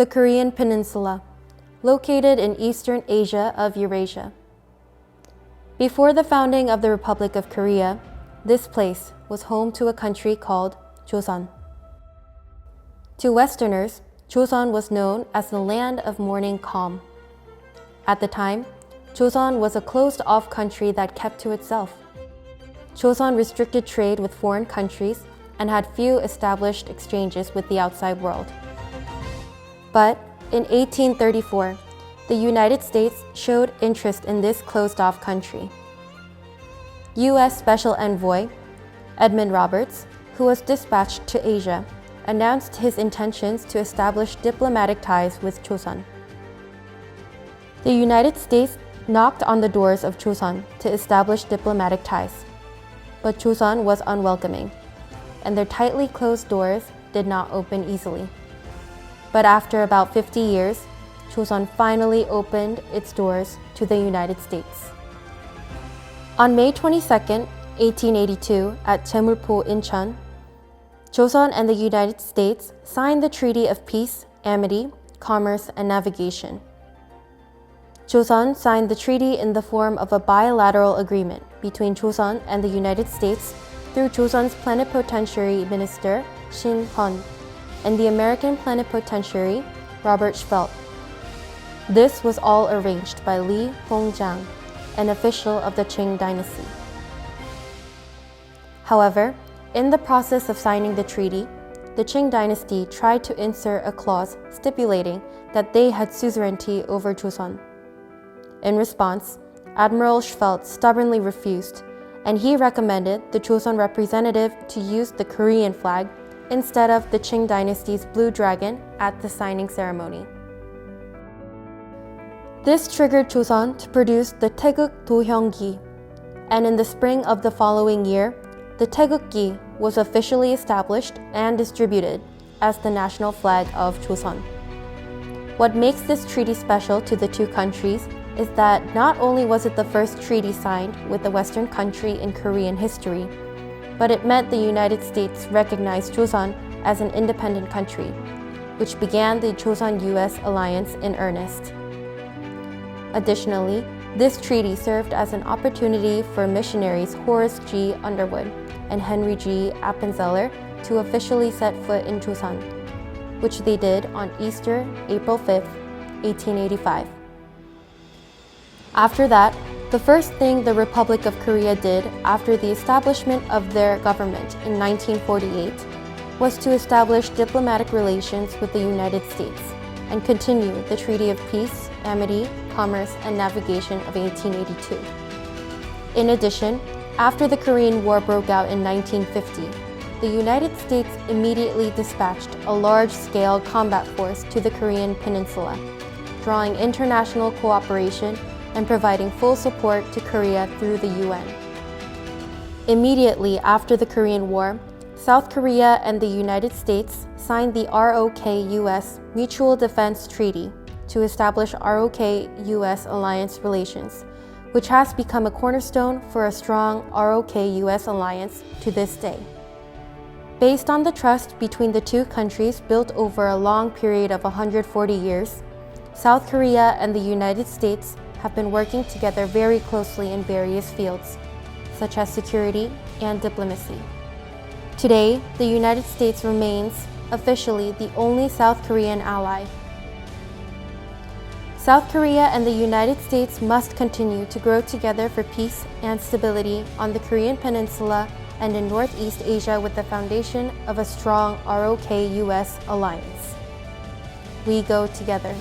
The Korean Peninsula, located in Eastern Asia of Eurasia. Before the founding of the Republic of Korea, this place was home to a country called Joseon. To Westerners, Joseon was known as the land of morning calm. At the time, Joseon was a closed-off country that kept to itself. Joseon restricted trade with foreign countries and had few established exchanges with the outside world. But in 1834, the United States showed interest in this closed-off country. U.S. Special Envoy Edmund Roberts, who was dispatched to Asia, announced his intentions to establish diplomatic ties with Joseon. The United States knocked on the doors of Joseon to establish diplomatic ties, but Joseon was unwelcoming, and their tightly closed doors did not open easily. But after about 50 years, Joseon finally opened its doors to the United States. On May 22, 1882, at Jaemulpo, Incheon, Joseon and the United States signed the Treaty of Peace, Amity, Commerce, and Navigation. Joseon signed the treaty in the form of a bilateral agreement between Joseon and the United States through Joseon's plenipotentiary minister, Shin Hun, and the American plenipotentiary, Robert Schveldt. This was all arranged by Lee Hong-jang, an official of the Qing dynasty. However, in the process of signing the treaty, the Qing dynasty tried to insert a clause stipulating that they had suzerainty over Joseon. In response, Admiral Schveldt stubbornly refused, and he recommended the Joseon representative to use the Korean flag instead of the Qing dynasty's blue dragon at the signing ceremony. This triggered Joseon to produce the Taeguk Dohyong-gi, and in the spring of the following year, the Taeguk-gi was officially established and distributed as the national flag of Joseon. What makes this treaty special to the two countries is that not only was it the first treaty signed with a Western country in Korean history, but it meant the United States recognized Joseon as an independent country, which began the Joseon-US alliance in earnest. Additionally, this treaty served as an opportunity for missionaries Horace G. Underwood and Henry G. Appenzeller to officially set foot in Joseon, which they did on Easter, April 5, 1885. After that, the first thing the Republic of Korea did after the establishment of their government in 1948 was to establish diplomatic relations with the United States and continue the Treaty of Peace, Amity, Commerce, and Navigation of 1882. In addition, after the Korean War broke out in 1950, the United States immediately dispatched a large-scale combat force to the Korean Peninsula, drawing international cooperation and providing full support to Korea through the UN. Immediately after the Korean War, South Korea and the United States signed the ROK-US Mutual Defense Treaty to establish ROK-US alliance relations, which has become a cornerstone for a strong ROK-US alliance to this day. Based on the trust between the two countries built over a long period of 140 years, South Korea and the United States have been working together very closely in various fields, such as security and diplomacy. Today, the United States remains officially the only South Korean ally. South Korea and the United States must continue to grow together for peace and stability on the Korean Peninsula and in Northeast Asia with the foundation of a strong ROK-US alliance. We go together.